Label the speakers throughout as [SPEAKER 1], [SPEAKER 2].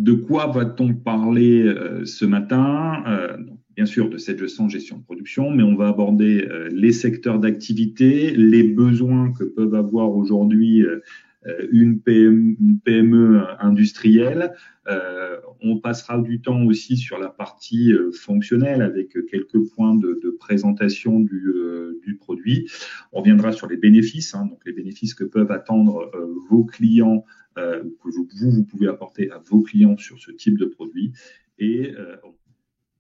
[SPEAKER 1] De quoi va-t-on parler ce matin? Bien sûr, de cette gestion de production, mais on va aborder les secteurs d'activité, les besoins que peuvent avoir aujourd'hui une PME industrielle. On passera du temps aussi sur la partie fonctionnelle avec quelques points de présentation du produit. On reviendra sur les bénéfices, donc les bénéfices que peuvent attendre vos clients, que vous pouvez apporter à vos clients sur ce type de produit. Et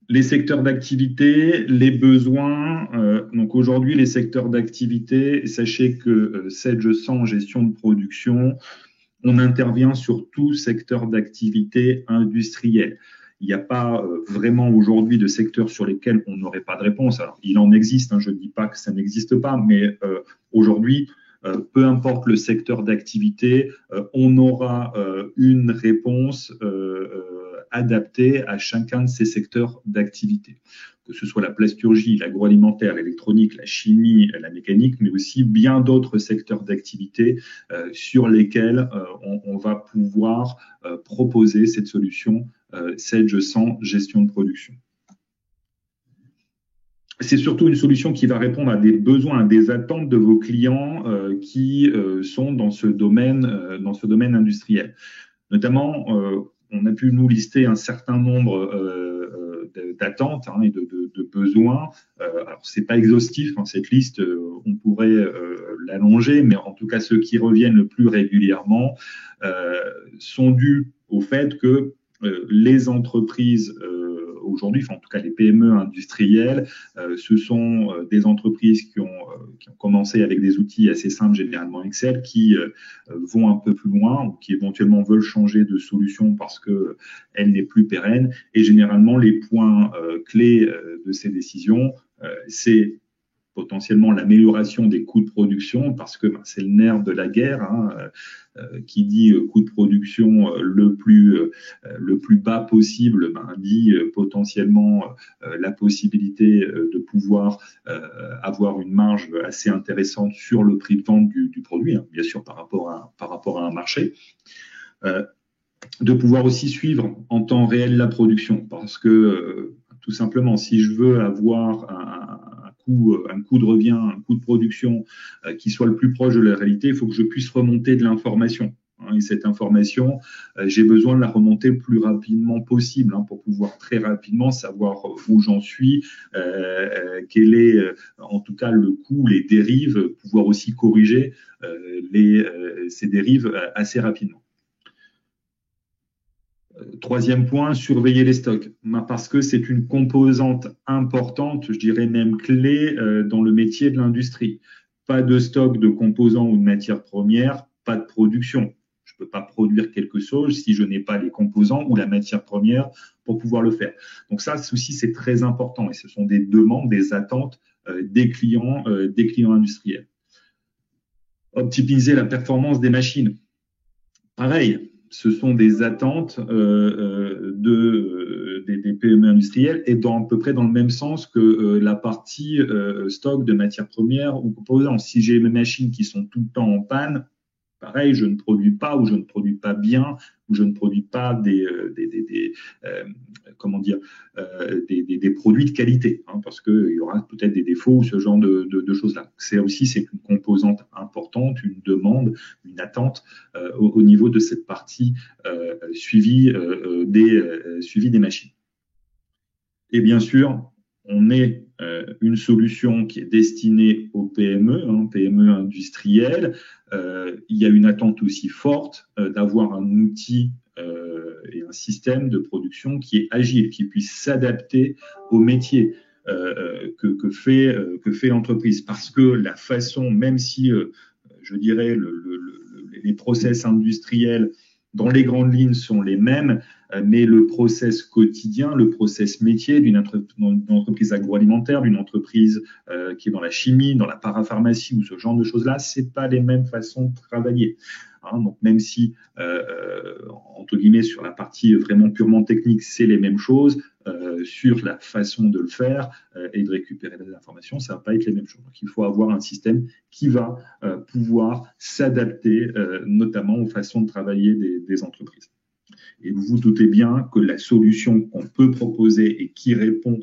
[SPEAKER 1] les secteurs d'activité, les besoins. Donc aujourd'hui, les secteurs d'activité, sachez que Sedge100 gestion de production, on intervient sur tout secteur d'activité industrielle. Il n'y a pas vraiment aujourd'hui de secteurs sur lesquels on n'aurait pas de réponse. Alors, il en existe, je ne dis pas que ça n'existe pas, mais aujourd'hui, peu importe le secteur d'activité, on aura une réponse adaptée à chacun de ces secteurs d'activité, que ce soit la plasturgie, l'agroalimentaire, l'électronique, la chimie, la mécanique, mais aussi bien d'autres secteurs d'activité sur lesquels on va pouvoir proposer cette solution Sedge100 gestion de production. C'est surtout une solution qui va répondre à des besoins, à des attentes de vos clients qui sont dans ce domaine industriel. Notamment, on a pu nous lister un certain nombre d'attentes et de besoins. Alors, c'est pas exhaustif, cette liste, on pourrait l'allonger, mais en tout cas, ceux qui reviennent le plus régulièrement sont dus au fait que les entreprises aujourd'hui, en tout cas les PME industrielles, ce sont des entreprises qui ont commencé avec des outils assez simples, généralement Excel, qui vont un peu plus loin ou qui éventuellement veulent changer de solution parce qu'elle n'est plus pérenne. Et généralement, les points clés de ces décisions, c'est potentiellement l'amélioration des coûts de production, parce que c'est le nerf de la guerre, qui dit coût de production le plus bas possible, dit potentiellement la possibilité de pouvoir avoir une marge assez intéressante sur le prix de vente du produit, bien sûr par rapport à un marché. De pouvoir aussi suivre en temps réel la production, parce que tout simplement, si je veux avoir un coût de revient, un coût de production qui soit le plus proche de la réalité, il faut que je puisse remonter de l'information. Et cette information, j'ai besoin de la remonter le plus rapidement possible pour pouvoir très rapidement savoir où j'en suis, quel est en tout cas le coût, les dérives, pouvoir aussi corriger ces dérives assez rapidement. Troisième point, surveiller les stocks, parce que c'est une composante importante, je dirais même clé, dans le métier de l'industrie. Pas de stock de composants ou de matières premières, pas de production. Je ne peux pas produire quelque chose si je n'ai pas les composants ou la matière première pour pouvoir le faire. Donc ça aussi, c'est très important et ce sont des demandes, des attentes des clients industriels. Optimiser la performance des machines. Pareil. Ce sont des attentes des PME industrielles et à peu près dans le même sens que la partie stock de matières premières ou composants. Si j'ai mes machines qui sont tout le temps en panne, pareil, je ne produis pas ou je ne produis pas bien ou je ne produis pas des produits de qualité, parce qu'il y aura peut-être des défauts ou ce genre de choses-là. C'est une composante importante, une demande, une attente au niveau de cette partie suivi des machines. Et bien sûr, on est une solution qui est destinée aux PME, PME industrielles. Il y a une attente aussi forte d'avoir un outil et un système de production qui est agile, qui puisse s'adapter au métier que fait l'entreprise. Parce que la façon, même si je dirais les process industriels dans les grandes lignes sont les mêmes, mais le process quotidien, le process métier d'une entreprise agroalimentaire, d'une entreprise qui est dans la chimie, dans la parapharmacie ou ce genre de choses-là, c'est pas les mêmes façons de travailler. Donc même si, entre guillemets, sur la partie vraiment purement technique, c'est les mêmes choses, sur la façon de le faire et de récupérer les informations, ça va pas être les mêmes choses. Donc il faut avoir un système qui va pouvoir s'adapter notamment aux façons de travailler des entreprises. Et vous vous doutez bien que la solution qu'on peut proposer et qui répond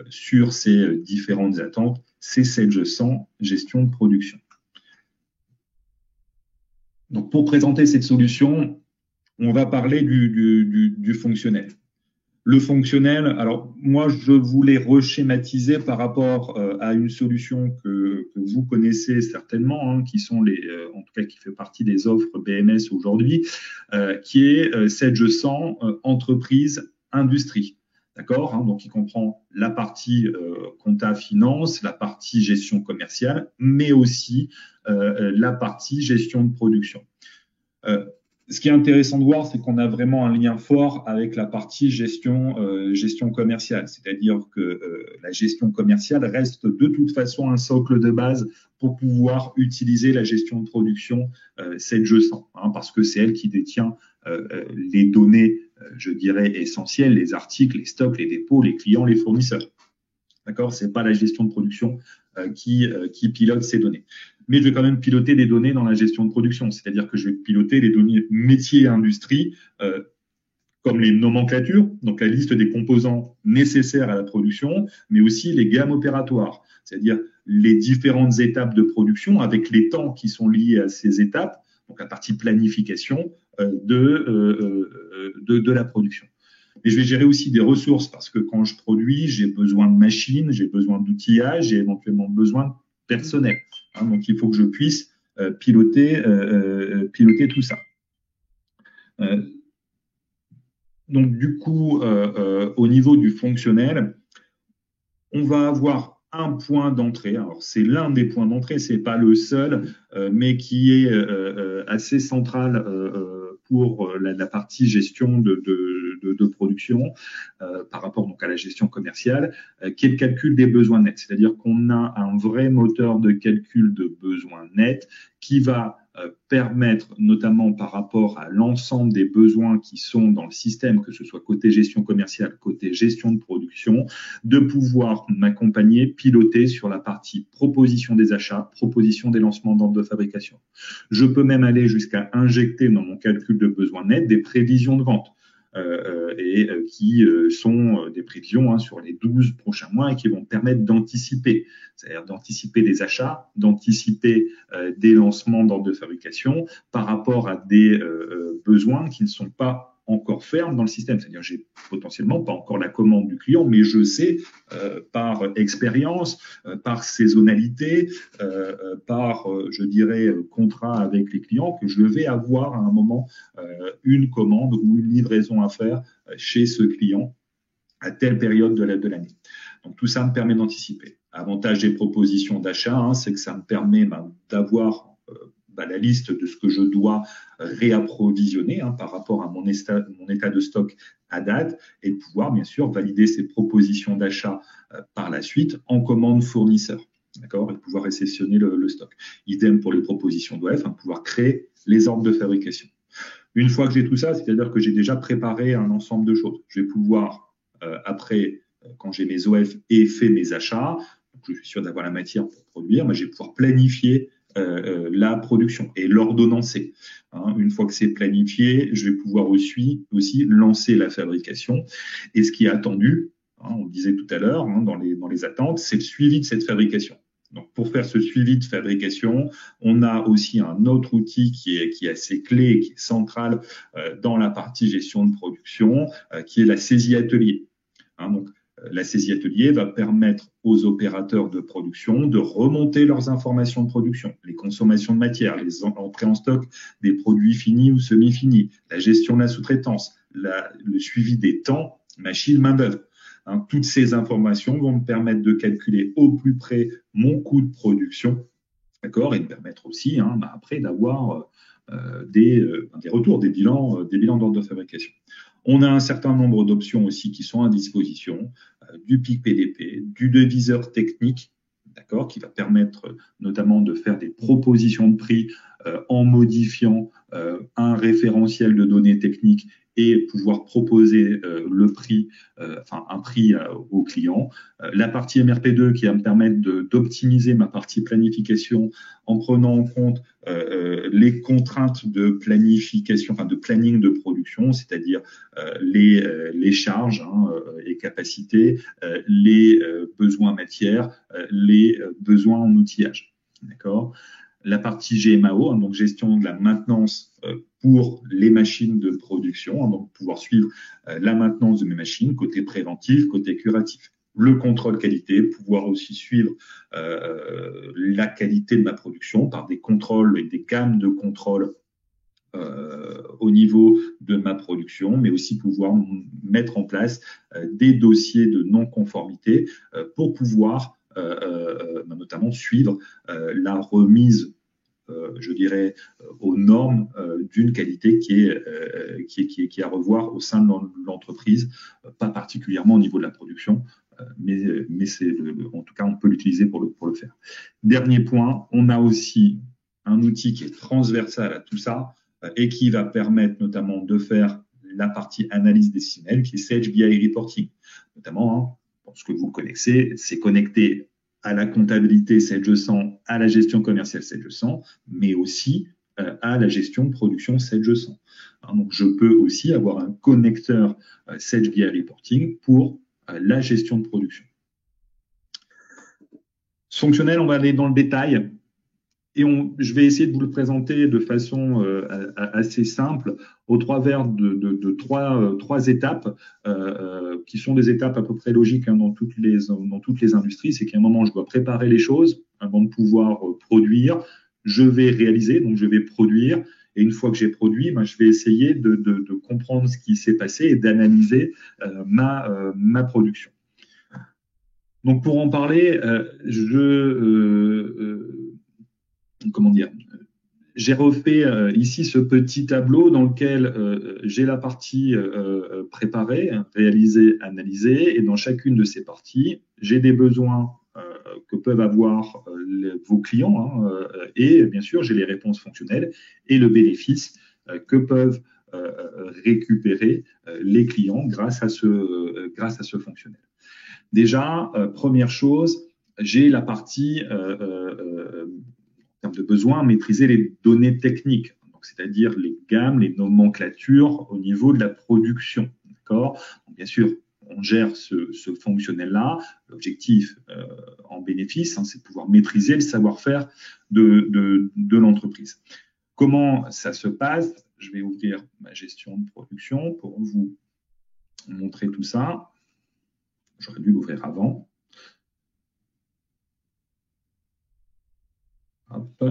[SPEAKER 1] sur ces différentes attentes, c'est Sage 100, gestion de production. Donc, pour présenter cette solution, on va parler du fonctionnel. Le fonctionnel, alors moi, je voulais reschématiser par rapport à une solution que vous connaissez certainement, hein, qui sont en tout cas qui fait partie des offres BMS aujourd'hui, qui est Sage 100 entreprise industrie. D'accord, hein, donc il comprend la partie compta finance, la partie gestion commerciale, mais aussi la partie gestion de production. Ce qui est intéressant de voir, c'est qu'on a vraiment un lien fort avec la partie gestion commerciale. C'est-à-dire que la gestion commerciale reste de toute façon un socle de base pour pouvoir utiliser la gestion de production Sage 100, hein, parce que c'est elle qui détient les données, je dirais, essentielles, les articles, les stocks, les dépôts, les clients, les fournisseurs. D'accord, c'est pas la gestion de production qui pilote ces données. Mais je vais quand même piloter des données dans la gestion de production, c'est-à-dire que je vais piloter les données métiers et industrie, comme les nomenclatures, donc la liste des composants nécessaires à la production, mais aussi les gammes opératoires, c'est-à-dire les différentes étapes de production avec les temps qui sont liés à ces étapes, donc la partie planification de la production. Et je vais gérer aussi des ressources parce que quand je produis, j'ai besoin de machines, j'ai besoin d'outillage, j'ai éventuellement besoin de personnel. Hein, donc, il faut que je puisse piloter tout ça. Donc, du coup, au niveau du fonctionnel, on va avoir un point d'entrée. Alors, c'est l'un des points d'entrée, c'est pas le seul, mais qui est assez central pour la partie gestion de production par rapport donc à la gestion commerciale, qui est le calcul des besoins nets. C'est-à-dire qu'on a un vrai moteur de calcul de besoins nets qui va permettre, notamment par rapport à l'ensemble des besoins qui sont dans le système, que ce soit côté gestion commerciale, côté gestion de production, de pouvoir m'accompagner, piloter sur la partie proposition des achats, proposition des lancements d'ordre de fabrication. Je peux même aller jusqu'à injecter dans mon calcul de besoins nets des prévisions de vente. Qui sont des prévisions sur les 12 prochains mois et qui vont permettre d'anticiper, c'est-à-dire d'anticiper des achats, d'anticiper des lancements d'ordre de fabrication par rapport à des besoins qui ne sont pas encore fermes dans le système. C'est-à-dire j'ai potentiellement pas encore la commande du client, mais je sais par expérience, par saisonnalité, par, je dirais, contrat avec les clients, que je vais avoir à un moment une commande ou une livraison à faire chez ce client à telle période de l'année. Donc tout ça me permet d'anticiper. Avantage des propositions d'achat, c'est que ça me permet d'avoir la liste de ce que je dois réapprovisionner par rapport à mon état de stock à date et de pouvoir bien sûr valider ces propositions d'achat par la suite en commande fournisseur. D'accord, et de pouvoir réceptionner le stock. Idem pour les propositions d'OF, pouvoir créer les ordres de fabrication. Une fois que j'ai tout ça, c'est-à-dire que j'ai déjà préparé un ensemble de choses. Je vais pouvoir, après, quand j'ai mes OF et fait mes achats, donc je suis sûr d'avoir la matière pour produire, je vais pouvoir planifier la production et l'ordonnancer. Une fois que c'est planifié, je vais pouvoir aussi lancer la fabrication. Et ce qui est attendu, on le disait tout à l'heure, dans les attentes, c'est le suivi de cette fabrication. Donc, pour faire ce suivi de fabrication, on a aussi un autre outil qui est assez clé, qui est central dans la partie gestion de production, qui est la saisie atelier. Donc, la saisie atelier va permettre aux opérateurs de production de remonter leurs informations de production, les consommations de matière, les entrées en stock des produits finis ou semi-finis, la gestion de la sous-traitance, le suivi des temps, machines, main-d'œuvre. Toutes ces informations vont me permettre de calculer au plus près mon coût de production, d'accord, et de permettre aussi après d'avoir des retours, des bilans d'ordre de fabrication. On a un certain nombre d'options aussi qui sont à disposition, du PIC PDP, du deviseur technique, d'accord, qui va permettre notamment de faire des propositions de prix en modifiant un référentiel de données techniques et pouvoir proposer le prix, enfin un prix au client. La partie MRP2 qui va me permettre d'optimiser ma partie planification en prenant en compte les contraintes de planification, enfin de planning de production, c'est-à-dire les charges et capacités, les besoins matières, les besoins en outillage. D'accord. La partie GMAO, donc gestion de la maintenance pour les machines de production, donc pouvoir suivre la maintenance de mes machines, côté préventif, côté curatif. Le contrôle qualité, pouvoir aussi suivre la qualité de ma production par des contrôles et des gammes de contrôles au niveau de ma production, mais aussi pouvoir mettre en place des dossiers de non-conformité pour pouvoir notamment suivre la remise, je dirais, aux normes d'une qualité qui est à revoir au sein de l'entreprise, pas particulièrement au niveau de la production, mais c'est en tout cas on peut l'utiliser pour le faire. Dernier point, on a aussi un outil qui est transversal à tout ça et qui va permettre notamment de faire la partie analyse décisionnelle, qui est Sage BI Reporting. Notamment, ce que vous connaissez, c'est connecté à la comptabilité Sage 100, à la gestion commerciale Sage 100, mais aussi à la gestion de production Sage 100. Donc, je peux aussi avoir un connecteur Sage BI Reporting pour la gestion de production. Fonctionnel, on va aller dans le détail. Et je vais essayer de vous le présenter de façon assez simple au travers de trois étapes qui sont des étapes à peu près logiques dans toutes les industries. C'est qu'à un moment, je dois préparer les choses avant de pouvoir produire. Je vais réaliser, donc je vais produire. Et une fois que j'ai produit, je vais essayer de comprendre ce qui s'est passé et d'analyser ma production. Donc pour en parler, comment dire, j'ai refait ici ce petit tableau dans lequel j'ai la partie préparée, réalisée, analysée, et dans chacune de ces parties, j'ai des besoins que peuvent avoir vos clients, et bien sûr, j'ai les réponses fonctionnelles et le bénéfice que peuvent récupérer les clients grâce à ce fonctionnel. Déjà, première chose, j'ai la partie en termes de besoin, maîtriser les données techniques, c'est-à-dire les gammes, les nomenclatures au niveau de la production. D'accord. Bien sûr, on gère ce fonctionnel-là. L'objectif en bénéfice, c'est de pouvoir maîtriser le savoir-faire de l'entreprise. Comment ça se passe? Je vais ouvrir ma gestion de production pour vous montrer tout ça. J'aurais dû l'ouvrir avant. Hop.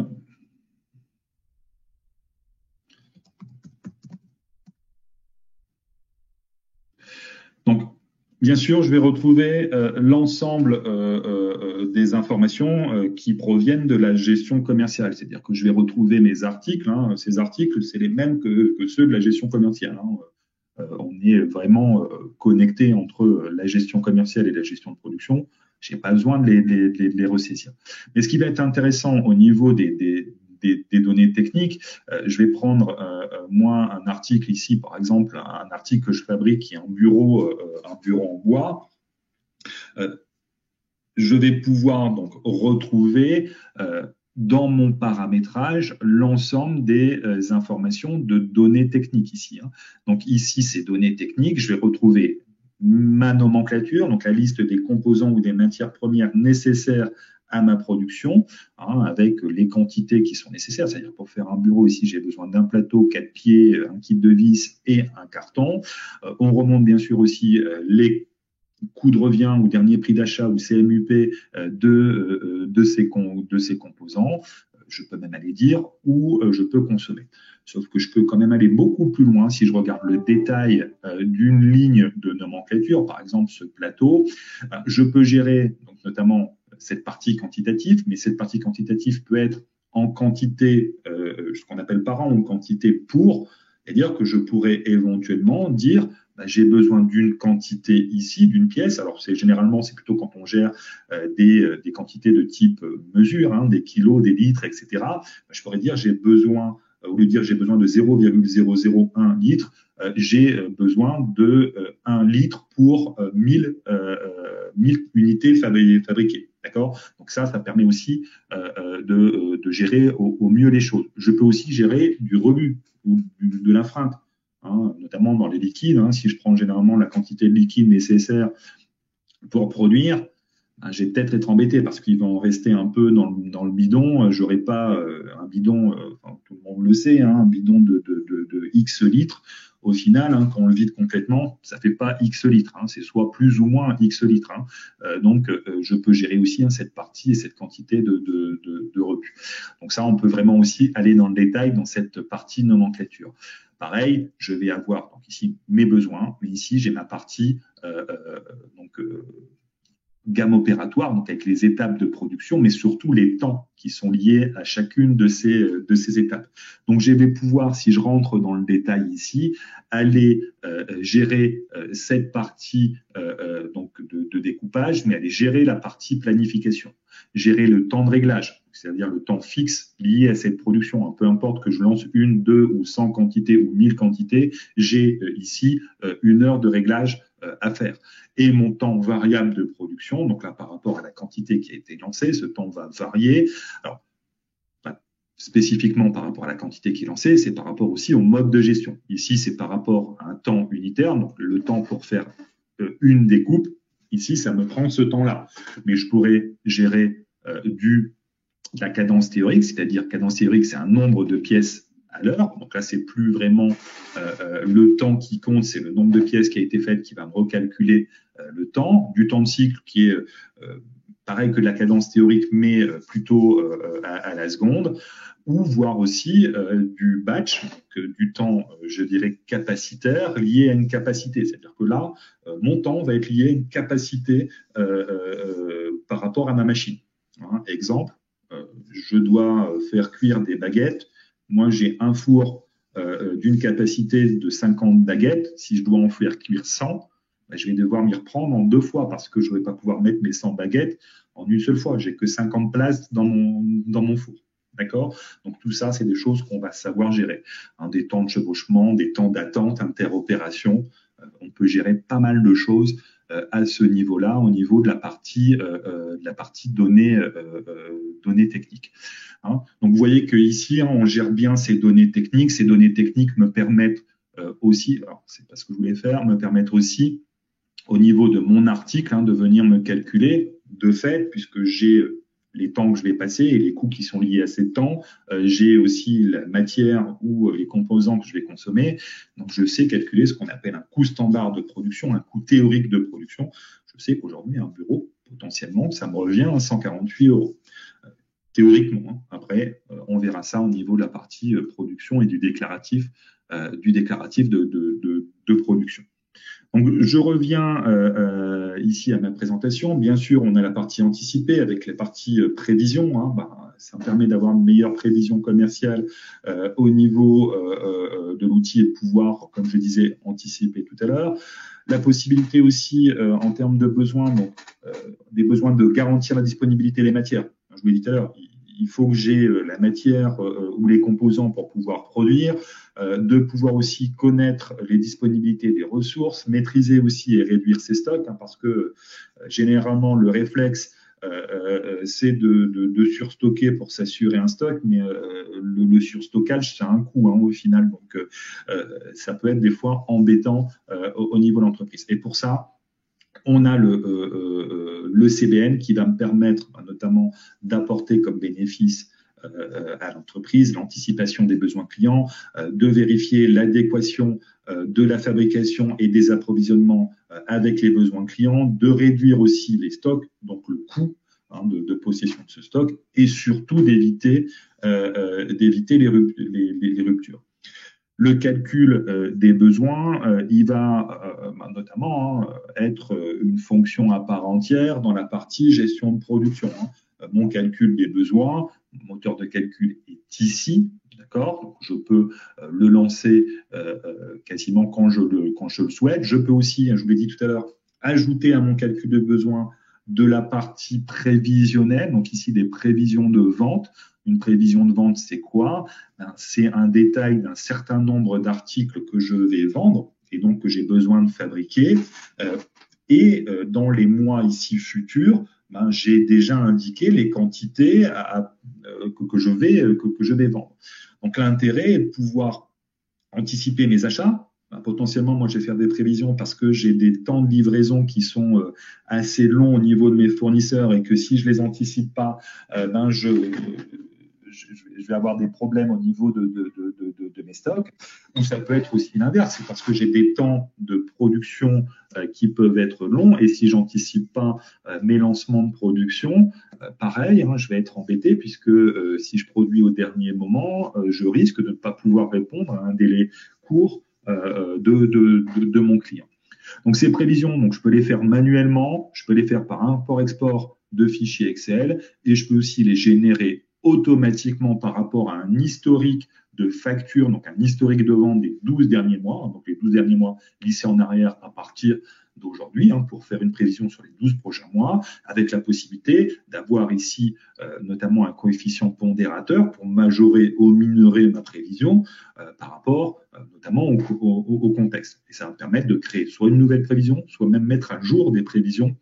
[SPEAKER 1] Donc, bien sûr, je vais retrouver l'ensemble des informations qui proviennent de la gestion commerciale. C'est-à-dire que je vais retrouver mes articles. Ces articles, c'est les mêmes que ceux de la gestion commerciale. On est vraiment connecté entre la gestion commerciale et la gestion de production. Je n'ai pas besoin de les ressaisir. Mais ce qui va être intéressant au niveau des données techniques, je vais prendre moi un article ici, par exemple, un article que je fabrique qui est un bureau en bois. Je vais pouvoir donc retrouver dans mon paramétrage l'ensemble des informations de données techniques ici. Donc ici, ces données techniques, je vais retrouver ma nomenclature, donc la liste des composants ou des matières premières nécessaires à ma production, avec les quantités qui sont nécessaires. C'est-à-dire pour faire un bureau ici, j'ai besoin d'un plateau, 4 pieds, un kit de vis et un carton. On remonte bien sûr aussi les coût de revient ou dernier prix d'achat ou CMUP de ces composants. Je peux même aller dire où je peux consommer. Sauf que je peux quand même aller beaucoup plus loin si je regarde le détail d'une ligne de nomenclature, par exemple ce plateau. Je peux gérer donc, notamment cette partie quantitative, mais cette partie quantitative peut être en quantité, ce qu'on appelle par an, ou quantité pour, c'est-à-dire que je pourrais éventuellement dire j'ai besoin d'une quantité ici, d'une pièce. Alors, généralement, c'est plutôt quand on gère des quantités de type mesure, des kilos, des litres, etc. Je pourrais dire j'ai besoin au lieu de dire j'ai besoin de 0,001 litres, j'ai besoin de 1 litre pour 1000 unités fabriquées. D'accord? Donc ça permet aussi de gérer au mieux les choses. Je peux aussi gérer du rebut ou de l'infreinte, hein, notamment dans les liquides. Hein, si je prends généralement la quantité de liquide nécessaire pour produire, je vais peut-être être embêté parce qu'il va en rester un peu dans le bidon. J'aurai pas un bidon, enfin, tout le monde le sait, hein, un bidon de X litres. Au final, hein, quand on le vide complètement, ça fait pas X litres, hein, c'est soit plus ou moins X litres. Hein. Donc, je peux gérer aussi hein, cette partie et cette quantité de rebut. Donc ça, on peut vraiment aussi aller dans le détail dans cette partie nomenclature. Pareil, je vais avoir donc ici mes besoins, mais ici j'ai ma partie gamme opératoire, donc avec les étapes de production, mais surtout les temps qui sont liés à chacune de ces étapes. Donc, je vais pouvoir, si je rentre dans le détail ici, aller gérer cette partie donc de découpage, mais aller gérer la partie planification, gérer le temps de réglage, c'est-à-dire le temps fixe lié à cette production. Peu importe que je lance 1, 2 ou 100 quantités ou 1000 quantités, j'ai ici 1 heure de réglage à faire. Et mon temps variable de production, donc là par rapport à la quantité qui a été lancée, ce temps va varier. Alors, spécifiquement par rapport à la quantité qui est lancée, c'est par rapport aussi au mode de gestion. Ici, c'est par rapport à un temps unitaire, donc le temps pour faire une découpe. Ici, ça me prend ce temps-là. Mais je pourrais gérer la cadence théorique, c'est-à-dire cadence théorique, c'est un nombre de pièces à l'heure. Donc là, c'est plus vraiment le temps qui compte, c'est le nombre de pièces qui a été fait qui va me recalculer le temps, du temps de cycle qui est pareil que de la cadence théorique, mais plutôt à la seconde, ou voire aussi du batch, donc, du temps, je dirais, capacitaire lié à une capacité. C'est-à-dire que là, mon temps va être lié à une capacité par rapport à ma machine. Hein, exemple, je dois faire cuire des baguettes. Moi, j'ai un four d'une capacité de 50 baguettes. Si je dois en faire cuire 100, je vais devoir m'y reprendre en 2 fois parce que je ne vais pas pouvoir mettre mes 100 baguettes en une seule fois. J'ai que 50 places dans mon four. D'accord? Donc tout ça, c'est des choses qu'on va savoir gérer. Hein, des temps de chevauchement, des temps d'attente, interopération. On peut gérer pas mal de choses à ce niveau-là, au niveau de la partie données techniques. Hein. Donc vous voyez que ici, hein, on gère bien ces données techniques. Ces données techniques me permettent aussi, alors c'est pas ce que je voulais faire, me permettent aussi au niveau de mon article hein, de venir me calculer de fait, puisque j'ai les temps que je vais passer et les coûts qui sont liés à ces temps. J'ai aussi la matière ou les composants que je vais consommer. Donc, je sais calculer ce qu'on appelle un coût standard de production, un coût théorique de production. Je sais qu'aujourd'hui, un bureau, potentiellement, ça me revient à 148 €. Théoriquement. Hein. Après, on verra ça au niveau de la partie production et du déclaratif de production. Donc, je reviens ici à ma présentation. Bien sûr, on a la partie anticipée avec la partie prévision. Hein. Ça me permet d'avoir une meilleure prévision commerciale au niveau de l'outil et de pouvoir, comme je disais, anticiper tout à l'heure. La possibilité aussi, en termes de besoins, donc, des besoins de garantir la disponibilité des matières. Je vous l'ai dit tout à l'heure, il faut que j'ai la matière ou les composants pour pouvoir produire, de pouvoir aussi connaître les disponibilités des ressources, maîtriser aussi et réduire ses stocks, hein, parce que généralement le réflexe c'est de surstocker pour s'assurer un stock, mais le surstockage, ça a un coût hein, au final, donc ça peut être des fois embêtant au niveau de l'entreprise. Et pour ça, on a le CBN qui va me permettre notamment d'apporter comme bénéfice à l'entreprise l'anticipation des besoins clients, de vérifier l'adéquation de la fabrication et des approvisionnements avec les besoins clients, de réduire aussi les stocks, donc le coût hein, de possession de ce stock, et surtout d'éviter les ruptures. Le calcul des besoins, il va notamment être une fonction à part entière dans la partie gestion de production. Hein. Mon calcul des besoins, mon moteur de calcul est ici, d'accord. Je peux le lancer quasiment quand je le souhaite. Je peux aussi, je vous l'ai dit tout à l'heure, ajouter à mon calcul de besoins de la partie prévisionnelle, donc ici des prévisions de vente. Une prévision de vente, c'est quoi? Ben, c'est un détail d'un certain nombre d'articles que je vais vendre et donc que j'ai besoin de fabriquer. Dans les mois ici futurs, ben, j'ai déjà indiqué les quantités que je vais vendre. Donc l'intérêt est de pouvoir anticiper mes achats. Ben, potentiellement, moi, je vais faire des prévisions parce que j'ai des temps de livraison qui sont assez longs au niveau de mes fournisseurs et que si je les anticipe pas, ben je vais avoir des problèmes au niveau de mes stocks. Donc ça peut être aussi l'inverse, c'est parce que j'ai des temps de production qui peuvent être longs et si j'anticipe pas mes lancements de production, pareil, hein, je vais être embêté puisque si je produis au dernier moment, je risque de ne pas pouvoir répondre à un délai court de mon client. Donc ces prévisions, donc je peux les faire manuellement, je peux les faire par import-export de fichiers Excel et je peux aussi les générer automatiquement par rapport à un historique de facture, donc un historique de vente des 12 derniers mois, donc les 12 derniers mois lissés en arrière à partir d'aujourd'hui, hein, pour faire une prévision sur les 12 prochains mois, avec la possibilité d'avoir ici notamment un coefficient pondérateur pour majorer ou minorer ma prévision par rapport notamment au contexte. Et ça va me permettre de créer soit une nouvelle prévision, soit même mettre à jour des prévisions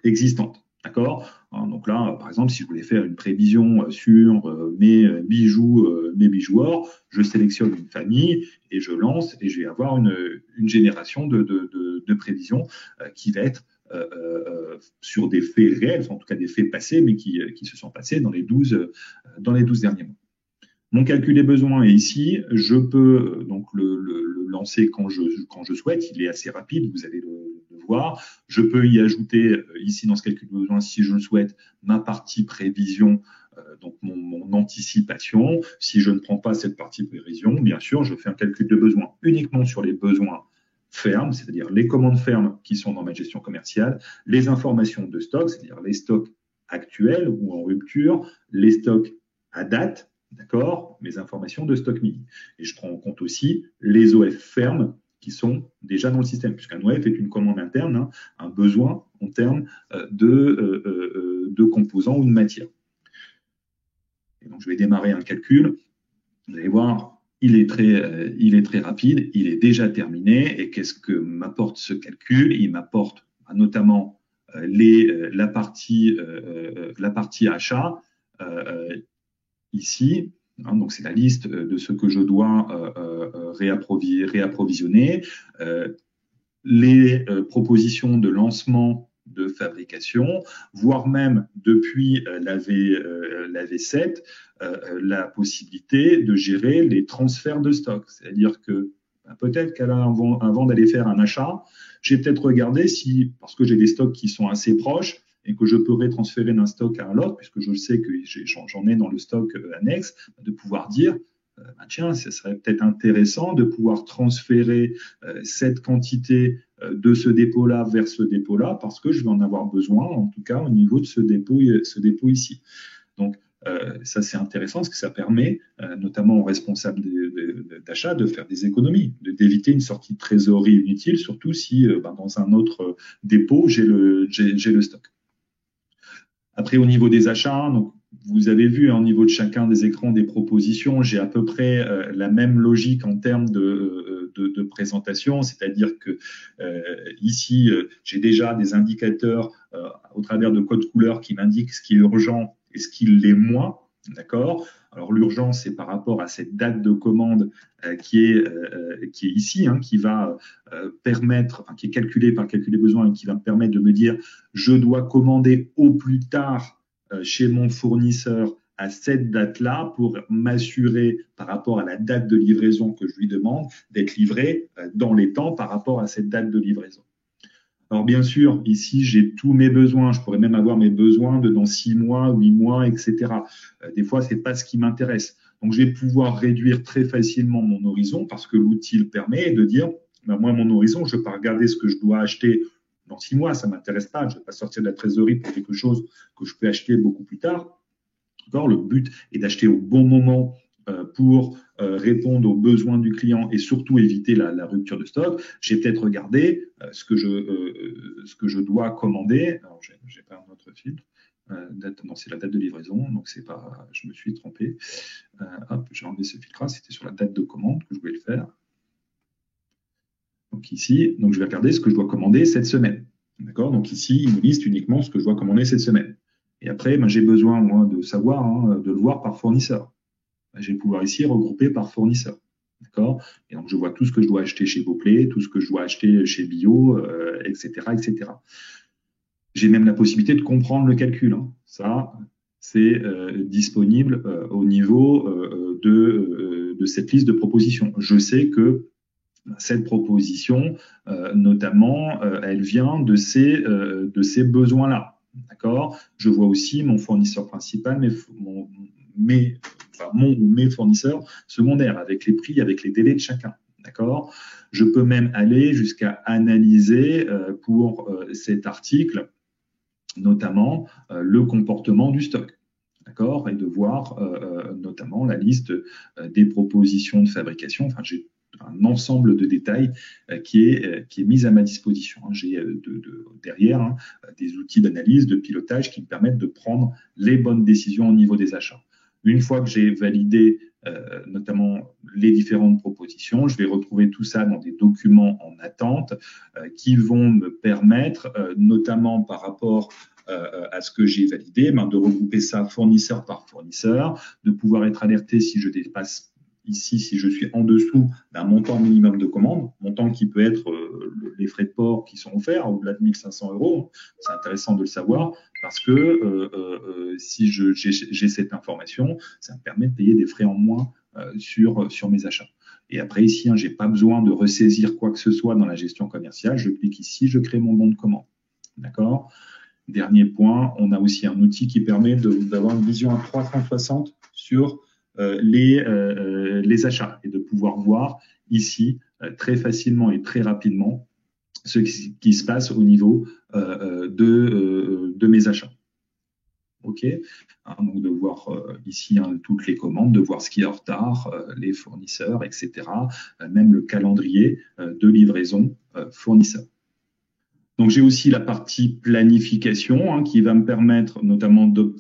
[SPEAKER 1] existantes. D'accord? Donc là, par exemple, si je voulais faire une prévision sur mes bijoux or, je sélectionne une famille et je lance et je vais avoir une génération de prévisions qui va être sur des faits réels, en tout cas des faits passés, mais qui se sont passés dans les 12 derniers mois. Mon calcul des besoins est ici. Je peux donc le lancer quand je souhaite. Il est assez rapide, vous allez le voir. Je peux y ajouter ici dans ce calcul de besoins, si je le souhaite, ma partie prévision, donc mon anticipation. Si je ne prends pas cette partie prévision, bien sûr, je fais un calcul de besoins uniquement sur les besoins fermes, c'est-à-dire les commandes fermes qui sont dans ma gestion commerciale, les informations de stock, c'est-à-dire les stocks actuels ou en rupture, les stocks à date, d'accord, mes informations de stock mini. Et je prends en compte aussi les OF fermes qui sont déjà dans le système, puisqu'un OF est une commande interne, hein, un besoin en termes de composants ou de matière. Et donc, je vais démarrer un calcul. Vous allez voir, il est très rapide, il est déjà terminé. Et qu'est-ce que m'apporte ce calcul? Il m'apporte notamment la partie achat ici. Hein, donc c'est la liste de ce que je dois réapprovisionner, les propositions de lancement de fabrication, voire même depuis la V7, la possibilité de gérer les transferts de stock. C'est-à-dire que peut-être qu'avant d'aller faire un achat, j'ai peut-être regardé si, parce que j'ai des stocks qui sont assez proches, et que je pourrais transférer d'un stock à un autre, puisque je sais que j'en ai dans le stock annexe, de pouvoir dire, tiens, ce serait peut-être intéressant de pouvoir transférer cette quantité de ce dépôt-là vers ce dépôt-là, parce que je vais en avoir besoin, en tout cas au niveau de ce dépôt ici. Donc, ça, c'est intéressant parce que ça permet, notamment aux responsables d'achat, de faire des économies, d'éviter une sortie de trésorerie inutile, surtout si dans un autre dépôt, j'ai le stock. Après, au niveau des achats, donc, vous avez vu au niveau de chacun des écrans des propositions, j'ai à peu près la même logique en termes de présentation, c'est-à-dire que ici, j'ai déjà des indicateurs au travers de codes couleurs qui m'indiquent ce qui est urgent et ce qui l'est moins. D'accord. Alors l'urgence, c'est par rapport à cette date de commande qui est ici, hein, qui va permettre, qui est calculée par calcul des besoins et qui va me permettre de me dire je dois commander au plus tard chez mon fournisseur à cette date-là pour m'assurer par rapport à la date de livraison que je lui demande d'être livré dans les temps par rapport à cette date de livraison. Alors bien sûr, ici, j'ai tous mes besoins. Je pourrais même avoir mes besoins de dans 6 mois, 8 mois, etc. Des fois, c'est pas ce qui m'intéresse. Donc, je vais pouvoir réduire très facilement mon horizon parce que l'outil le permet de dire, moi, mon horizon, je ne vais pas regarder ce que je dois acheter dans 6 mois, ça m'intéresse pas. Je ne vais pas sortir de la trésorerie pour quelque chose que je peux acheter beaucoup plus tard. D'accord ? Le but est d'acheter au bon moment pour répondre aux besoins du client et surtout éviter la rupture de stock. J'ai peut-être regardé ce que je dois commander. Alors, j'ai pas un autre filtre. Non, c'est la date de livraison, donc c'est pas, je me suis trompé. Hop, j'ai enlevé ce filtre-là, c'était sur la date de commande que je voulais le faire. Donc ici, donc je vais regarder ce que je dois commander cette semaine. D'accord? Donc ici, il me liste uniquement ce que je dois commander cette semaine. Et après, ben, j'ai besoin, moi, de savoir, hein, de le voir par fournisseur. Ben, je vais pouvoir ici regrouper par fournisseur. D'accord? Et donc, je vois tout ce que je dois acheter chez Beauplay, tout ce que je dois acheter chez Bio, etc., etc. J'ai même la possibilité de comprendre le calcul. Hein. Ça, c'est disponible au niveau de cette liste de propositions. Je sais que cette proposition, notamment, elle vient de ces besoins-là. D'accord? Je vois aussi mon fournisseur principal, mon ou mes fournisseurs secondaires, avec les prix, avec les délais de chacun. D'accord? Je peux même aller jusqu'à analyser pour cet article, notamment le comportement du stock. D'accord? Et de voir notamment la liste des propositions de fabrication. Enfin, j'ai un ensemble de détails qui est mis à ma disposition. J'ai derrière des outils d'analyse, de pilotage qui me permettent de prendre les bonnes décisions au niveau des achats. Une fois que j'ai validé notamment les différentes propositions, je vais retrouver tout ça dans des documents en attente qui vont me permettre, notamment par rapport à ce que j'ai validé, de regrouper ça fournisseur par fournisseur, de pouvoir être alerté si je dépasse ici, si je suis en dessous d'un montant minimum de commande, montant qui peut être les frais de port qui sont offerts, au-delà de 1 500 €. C'est intéressant de le savoir parce que si j'ai cette information, ça me permet de payer des frais en moins sur mes achats. Et après ici, j'ai pas besoin de ressaisir quoi que ce soit dans la gestion commerciale. Je clique ici, je crée mon bon de commande. D'accord ? Dernier point, on a aussi un outil qui permet d'avoir une vision à 360 sur les achats et de pouvoir voir ici très facilement et très rapidement ce qui se passe au niveau de mes achats. OK, donc de voir ici toutes les commandes, de voir ce qui est en retard, les fournisseurs, etc. Même le calendrier de livraison fournisseur. Donc j'ai aussi la partie planification qui va me permettre notamment de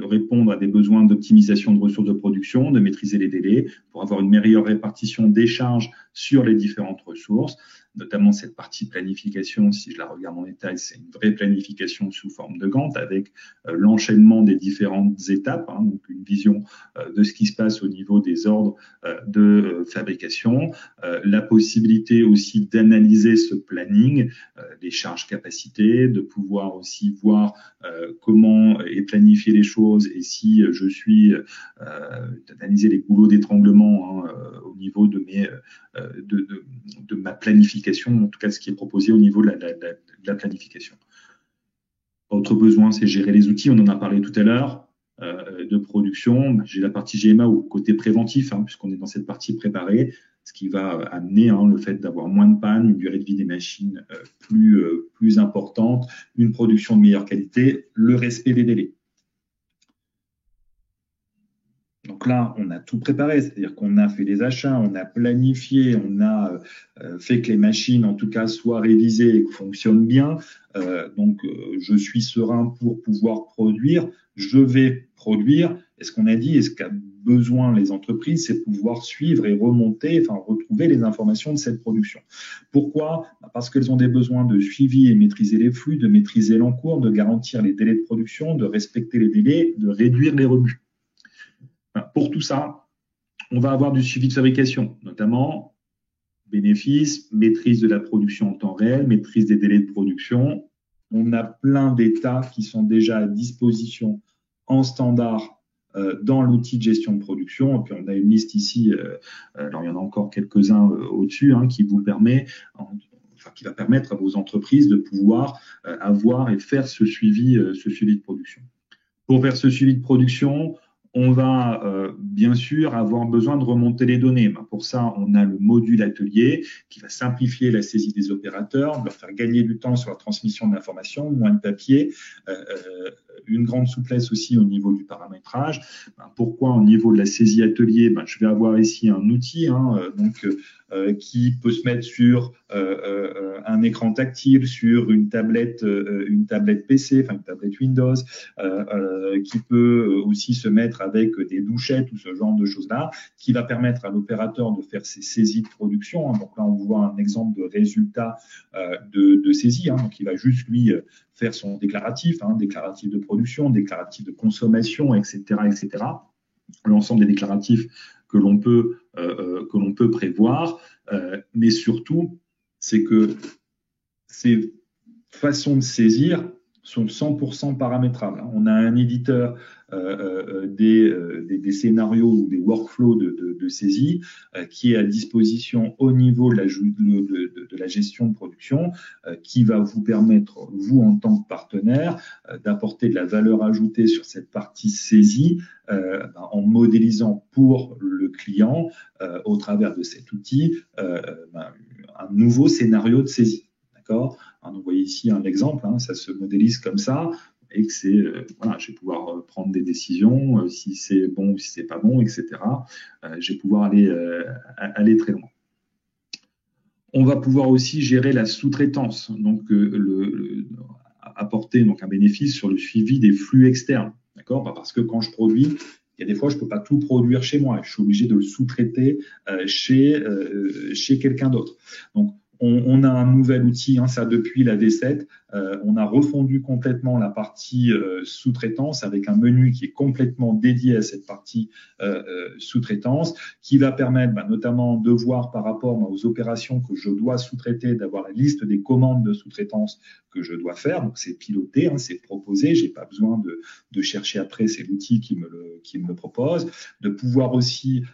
[SPEAKER 1] répondre à des besoins d'optimisation de ressources de production, de maîtriser les délais pour avoir une meilleure répartition des charges sur les différentes ressources. Notamment cette partie planification, si je la regarde en détail, c'est une vraie planification sous forme de Gantt avec l'enchaînement des différentes étapes, donc une vision de ce qui se passe au niveau des ordres de fabrication, la possibilité aussi d'analyser ce planning, les charges capacités, de pouvoir aussi voir comment est planifier les choses et si je suis d'analyser les goulots d'étranglement au niveau de ma planification, en tout cas ce qui est proposé au niveau de la planification. Autre besoin, c'est gérer les outils, on en a parlé tout à l'heure, de production. J'ai la partie GMA au côté préventif, puisqu'on est dans cette partie préparée, ce qui va amener le fait d'avoir moins de panne, une durée de vie des machines plus importante, une production de meilleure qualité, le respect des délais. Donc là, on a tout préparé, c'est-à-dire qu'on a fait les achats, on a planifié, on a fait que les machines, en tout cas, soient révisées et fonctionnent bien. Donc, je suis serein pour pouvoir produire. Je vais produire. Et ce qu'on a dit, et ce qu'a besoin les entreprises, c'est pouvoir suivre et retrouver les informations de cette production. Pourquoi ? Parce qu'elles ont des besoins de suivi et maîtriser les flux, de maîtriser l'encours, de garantir les délais de production, de respecter les délais, de réduire les rebuts. Pour tout ça, on va avoir du suivi de fabrication, notamment bénéfices, maîtrise de la production en temps réel, maîtrise des délais de production. On a plein d'états qui sont déjà à disposition en standard dans l'outil de gestion de production. Et puis on a une liste ici, alors il y en a encore quelques-uns au-dessus, qui va permettre à vos entreprises de pouvoir avoir et faire ce suivi de production. Pour faire ce suivi de production, on va bien sûr avoir besoin de remonter les données. Pour ça, on a le module atelier qui va simplifier la saisie des opérateurs, leur faire gagner du temps sur la transmission de l'information, moins de papier, une grande souplesse aussi au niveau du paramétrage. Pourquoi au niveau de la saisie atelier, je vais avoir ici un outil qui peut se mettre sur un écran tactile, sur une tablette PC, enfin une tablette Windows, qui peut aussi se mettre avec des douchettes ou ce genre de choses-là, qui va permettre à l'opérateur de faire ses saisies de production. Donc là, on voit un exemple de résultat de saisie. Donc il va juste lui faire son déclaratif, déclaratif de production, déclaratif de consommation, etc., etc. L'ensemble des déclaratifs que l'on peut prévoir, mais surtout, c'est que ces façons de saisir sont 100% paramétrables. On a un éditeur des scénarios ou des workflows de saisie qui est à disposition au niveau de la gestion de production, qui va vous permettre, vous en tant que partenaire, d'apporter de la valeur ajoutée sur cette partie saisie en modélisant pour le client, au travers de cet outil, un nouveau scénario de saisie. D'accord ? Donc, vous voyez ici un exemple, ça se modélise comme ça, et que c'est, je vais pouvoir prendre des décisions, si c'est bon ou si c'est pas bon, etc. Je vais pouvoir aller très loin. On va pouvoir aussi gérer la sous-traitance, donc apporter un bénéfice sur le suivi des flux externes, d'accord ? Parce que quand je produis, il y a des fois, je ne peux pas tout produire chez moi. Je suis obligé de le sous-traiter chez quelqu'un d'autre. Donc, on a un nouvel outil, ça depuis la V7. On a refondu complètement la partie sous-traitance avec un menu qui est complètement dédié à cette partie sous-traitance, qui va permettre notamment de voir par rapport aux opérations que je dois sous-traiter, d'avoir la liste des commandes de sous-traitance que je dois faire. Donc c'est piloté, c'est proposé. J'ai pas besoin de chercher après, c'est l'outil qui me le propose. De pouvoir aussi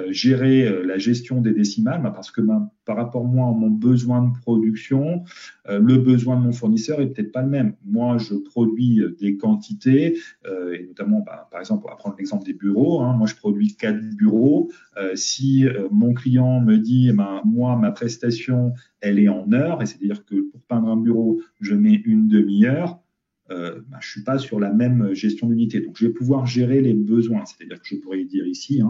[SPEAKER 1] gérer la gestion des décimales, parce que par rapport moi à mon besoin de production, le besoin de mon fournisseur est peut-être pas le même. Moi, je produis des quantités, et notamment, par exemple, on va prendre l'exemple des bureaux. Moi, je produis 4 bureaux. Si mon client me dit, moi, ma prestation, elle est en heures, et c'est-à-dire que pour peindre un bureau, je mets une demi-heure. Je suis pas sur la même gestion d'unité. Donc, je vais pouvoir gérer les besoins. C'est-à-dire que je pourrais dire ici,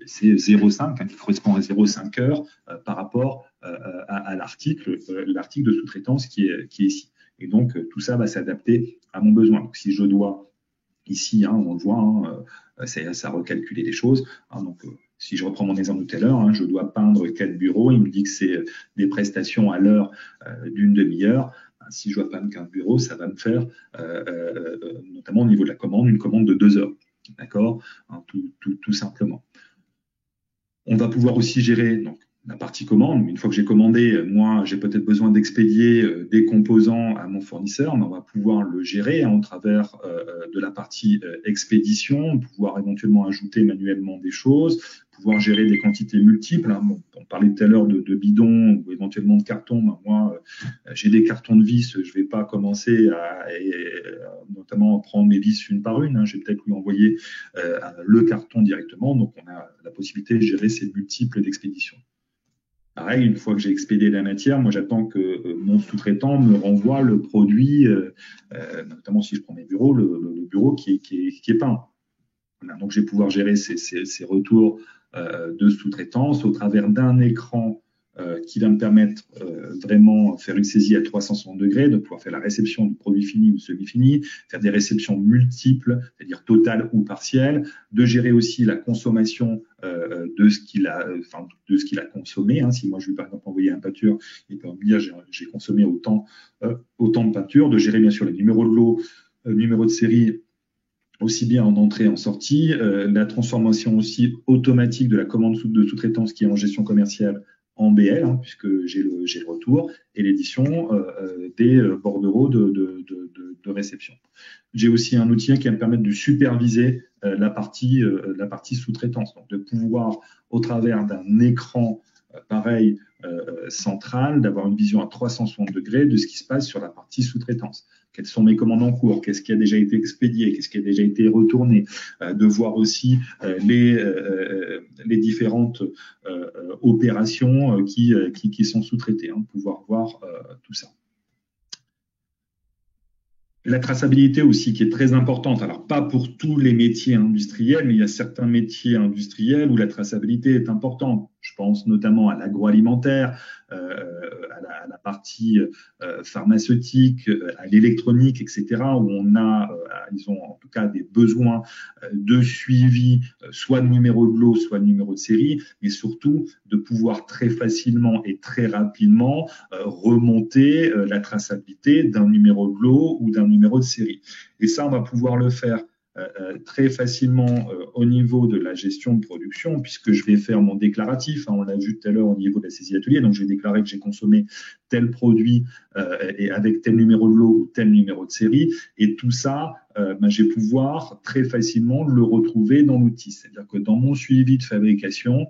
[SPEAKER 1] c'est 0,5 qui correspond à 0,5 heures par rapport à l'article de sous-traitance qui est ici. Et donc, tout ça va s'adapter à mon besoin. Donc, si je dois, ici, on le voit, ça a recalculé les choses. Donc, si je reprends mon exemple de tout à l'heure, je dois peindre 4 bureaux. Il me dit que c'est des prestations à l'heure d'une demi-heure. Si je dois peindre 15 bureaux, ça va me faire, notamment au niveau de la commande, une commande de 2 heures. D'accord ? Tout simplement. On va pouvoir aussi gérer la partie commande. Une fois que j'ai commandé, moi, j'ai peut-être besoin d'expédier des composants à mon fournisseur, mais on va pouvoir le gérer au travers de la partie expédition, pouvoir éventuellement ajouter manuellement des choses, pouvoir gérer des quantités multiples. On parlait tout à l'heure de bidons ou éventuellement de cartons. Moi, j'ai des cartons de vis, je vais pas commencer à notamment prendre mes vis une par une. Je vais peut-être lui envoyer le carton directement. Donc, on a la possibilité de gérer ces multiples d'expéditions. Pareil, une fois que j'ai expédié la matière, moi j'attends que mon sous-traitant me renvoie le produit, notamment si je prends mes bureaux, le bureau qui est peint. Voilà, donc je vais pouvoir gérer ces retours de sous-traitance au travers d'un écran qui va me permettre vraiment faire une saisie à 360 degrés, de pouvoir faire la réception du produit fini ou semi-fini, faire des réceptions multiples, c'est-à-dire totales ou partielles, de gérer aussi la consommation de ce qu'il a consommé. Si moi je lui par exemple envoyer un peinture, il peut me dire j'ai consommé autant de peinture, de gérer bien sûr les numéros de lot, numéro de série, aussi bien en entrée en sortie, la transformation aussi automatique de la commande de sous-traitance qui est en gestion commerciale en BL, puisque j'ai le retour, et l'édition des bordereaux de réception. J'ai aussi un outil qui va me permettre de superviser la partie sous-traitance, donc de pouvoir, au travers d'un écran pareil central, d'avoir une vision à 360 degrés de ce qui se passe sur la partie sous-traitance. Quelles sont mes commandes en cours, qu'est-ce qui a déjà été expédié, qu'est-ce qui a déjà été retourné, de voir aussi les différentes opérations qui sont sous-traitées, pouvoir voir tout ça. La traçabilité aussi qui est très importante. Alors pas pour tous les métiers industriels, mais il y a certains métiers industriels où la traçabilité est importante. Je pense notamment à l'agroalimentaire, à la partie pharmaceutique, à l'électronique, etc., où ils ont en tout cas des besoins de suivi, soit de numéro de lot, soit de numéro de série, mais surtout de pouvoir très facilement et très rapidement remonter la traçabilité d'un numéro de lot ou d'un numéro de série. Et ça, on va pouvoir le faire très facilement au niveau de la gestion de production, puisque je vais faire mon déclaratif. On l'a vu tout à l'heure au niveau de la saisie atelier. Donc, je vais déclarer que j'ai consommé tel produit et avec tel numéro de lot ou tel numéro de série. Et tout ça, je vais pouvoir très facilement le retrouver dans l'outil. C'est-à-dire que dans mon suivi de fabrication,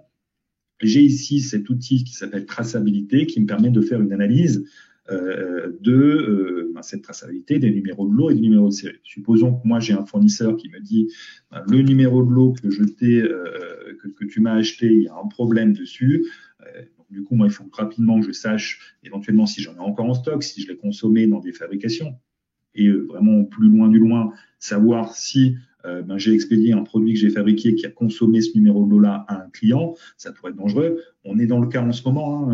[SPEAKER 1] j'ai ici cet outil qui s'appelle traçabilité, qui me permet de faire une analyse de cette traçabilité des numéros de lot et des numéros de série. Supposons que moi j'ai un fournisseur qui me dit le numéro de lot que tu m'as acheté, il y a un problème dessus. Donc, du coup, moi, il faut rapidement que je sache éventuellement si j'en ai encore en stock, si je l'ai consommé dans des fabrications. Et vraiment plus loin du loin, savoir si j'ai expédié un produit que j'ai fabriqué qui a consommé ce numéro de lot-là à un client, ça pourrait être dangereux. On est dans le cas en ce moment,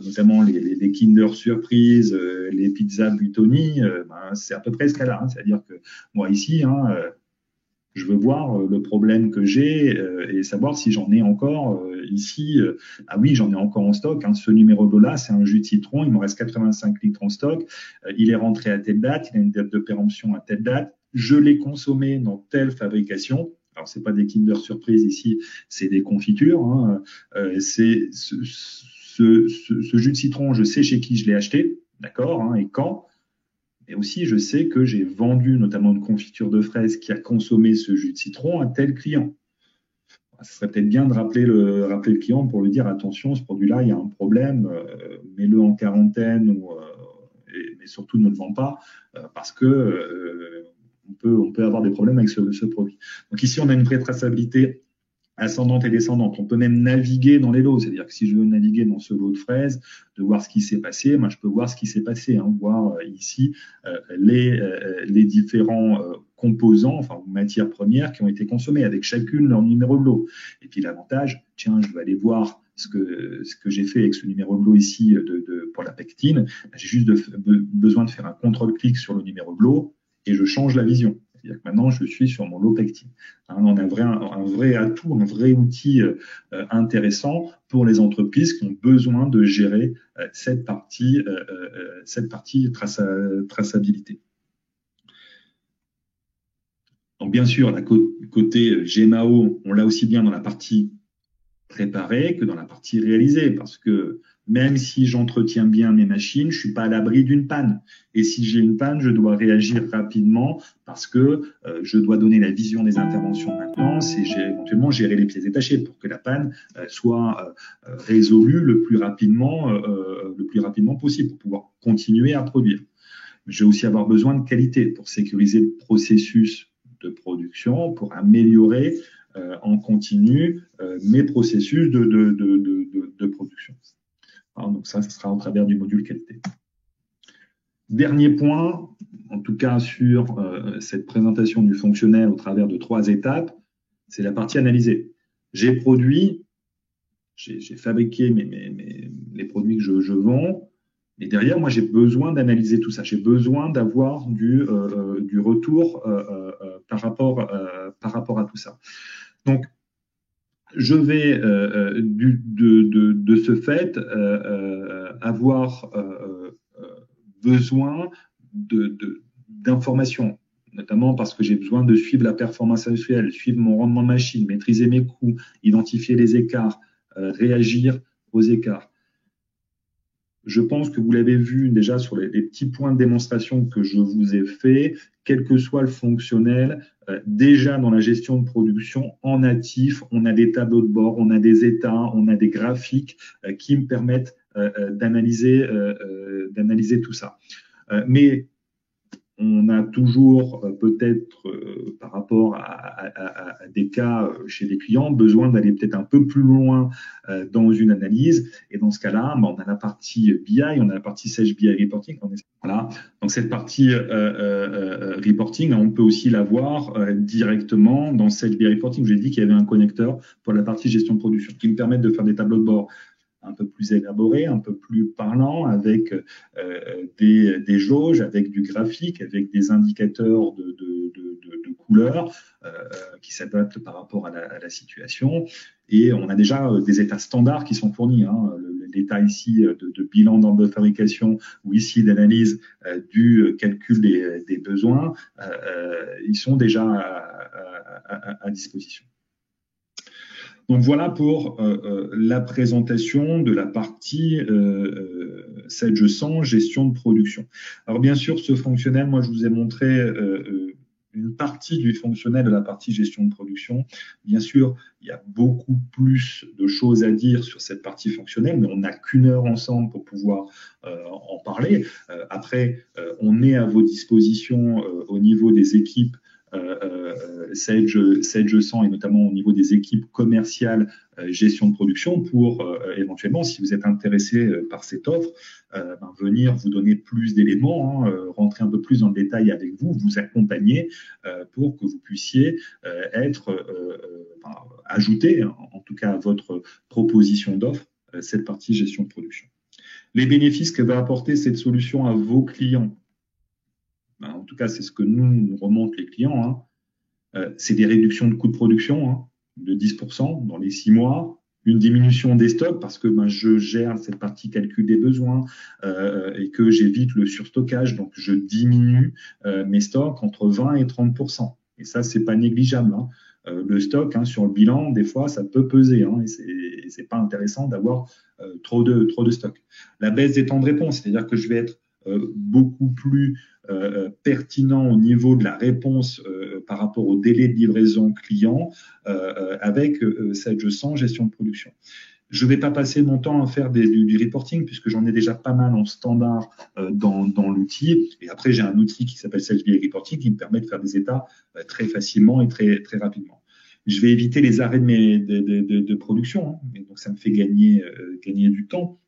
[SPEAKER 1] notamment les Kinder Surprise, les pizzas Buitoni, c'est à peu près ce cas-là. C'est-à-dire que moi ici, je veux voir le problème que j'ai et savoir si j'en ai encore ici. Ah oui, j'en ai encore en stock. Ce numéro de lot-là, c'est un jus de citron. Il me reste 85 litres en stock. Il est rentré à telle date. Il a une date de péremption à telle date. Je l'ai consommé dans telle fabrication. Alors, c'est pas des Kinder Surprise ici, c'est des confitures. C'est ce jus de citron, je sais chez qui je l'ai acheté, d'accord, et quand. Et aussi, je sais que j'ai vendu notamment une confiture de fraises qui a consommé ce jus de citron à tel client. Ce serait peut-être bien de rappeler le client pour lui dire attention, ce produit-là, il y a un problème, mets-le en quarantaine mais surtout ne le vends pas parce que on peut avoir des problèmes avec ce produit. Donc ici, on a une vraie traçabilité ascendante et descendante. On peut même naviguer dans les lots. C'est-à-dire que si je veux naviguer dans ce lot de fraises, de voir ce qui s'est passé, moi, je peux voir ce qui s'est passé, voir ici les différents composants, enfin matières premières qui ont été consommées avec chacune leur numéro de lot. Et puis l'avantage, tiens, je vais aller voir ce que j'ai fait avec ce numéro de lot ici pour la pectine. J'ai juste besoin de faire un contrôle-clic sur le numéro de lot et je change la vision. C'est-à-dire que maintenant, je suis sur mon lot pectine. On a un vrai atout, un vrai outil intéressant pour les entreprises qui ont besoin de gérer cette partie traçabilité. Donc, bien sûr, côté GMAO, on l'a aussi bien dans la partie préparée que dans la partie réalisée, parce que même si j'entretiens bien mes machines, je suis pas à l'abri d'une panne. Et si j'ai une panne, je dois réagir rapidement parce que je dois donner la vision des interventions de maintenance et éventuellement gérer les pièces détachées pour que la panne soit résolue le plus rapidement possible pour pouvoir continuer à produire. Je vais aussi avoir besoin de qualité pour sécuriser le processus de production, pour améliorer en continu mes processus de production. Alors, donc ça sera au travers du module qualité. Dernier point, en tout cas sur cette présentation du fonctionnel au travers de 3 étapes, c'est la partie analysée. J'ai produit, j'ai fabriqué les produits que je vends, et derrière, moi, j'ai besoin d'analyser tout ça. J'ai besoin d'avoir du retour par rapport à tout ça. Donc, je vais de ce fait avoir besoin d'informations, notamment parce que j'ai besoin de suivre la performance industrielle, suivre mon rendement de machine, maîtriser mes coûts, identifier les écarts, réagir aux écarts. Je pense que vous l'avez vu déjà sur les petits points de démonstration que je vous ai fait, quel que soit le fonctionnel, déjà dans la gestion de production, en natif, on a des tableaux de bord, on a des états, on a des graphiques qui me permettent d'analyser tout ça. Mais On a toujours peut-être par rapport à des cas chez des clients besoin d'aller peut-être un peu plus loin dans une analyse. Et dans ce cas-là, on a la partie BI, on a la partie Sage BI Reporting. Voilà. Donc cette partie reporting, on peut aussi l'avoir directement dans Sage BI Reporting. J'ai dit qu'il y avait un connecteur pour la partie gestion de production qui me permet de faire des tableaux de bord un peu plus élaboré, un peu plus parlant, avec des jauges, avec du graphique, avec des indicateurs de couleurs qui s'adaptent par rapport à la situation. Et on a déjà des états standards qui sont fournis. L'état ici de bilan d'ordre de fabrication ou ici d'analyse du calcul des besoins, ils sont déjà à disposition. Donc voilà pour la présentation de la partie Sage 100, gestion de production. Alors bien sûr, ce fonctionnel, moi je vous ai montré une partie du fonctionnel de la partie gestion de production. Bien sûr, il y a beaucoup plus de choses à dire sur cette partie fonctionnelle, mais on n'a qu'une heure ensemble pour pouvoir en parler. Après, on est à vos dispositions au niveau des équipes Sage 100 et notamment au niveau des équipes commerciales gestion de production pour éventuellement, si vous êtes intéressé par cette offre, venir vous donner plus d'éléments, rentrer un peu plus dans le détail avec vous, vous accompagner pour que vous puissiez être ajouter en tout cas à votre proposition d'offre cette partie gestion de production. Les bénéfices que va apporter cette solution à vos clients, en tout cas c'est ce que nous remontent les clients, c'est des réductions de coûts de production de 10% dans les 6 mois, une diminution des stocks parce que je gère cette partie calcul des besoins et que j'évite le surstockage, donc je diminue mes stocks entre 20 et 30%. Et ça, c'est pas négligeable. Le stock sur le bilan, des fois, ça peut peser et c'est pas intéressant d'avoir trop de stock. La baisse des temps de réponse, c'est-à-dire que je vais être beaucoup plus pertinent au niveau de la réponse par rapport au délai de livraison client avec Sage 100 gestion de production. Je ne vais pas passer mon temps à faire du reporting puisque j'en ai déjà pas mal en standard dans l'outil. Et après, j'ai un outil qui s'appelle Sage BI Reporting qui me permet de faire des états très facilement et très rapidement. Je vais éviter les arrêts de production. Et donc, ça me fait gagner du temps.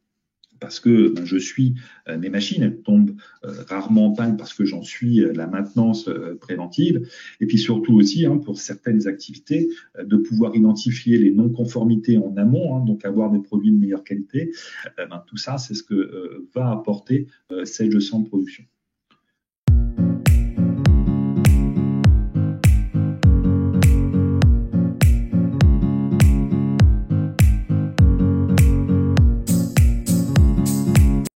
[SPEAKER 1] Parce que je suis mes machines, elles tombent rarement en panne parce que j'en suis la maintenance préventive. Et puis surtout aussi, pour certaines activités, de pouvoir identifier les non-conformités en amont, donc avoir des produits de meilleure qualité. Tout ça, c'est ce que va apporter Sage 100 Production.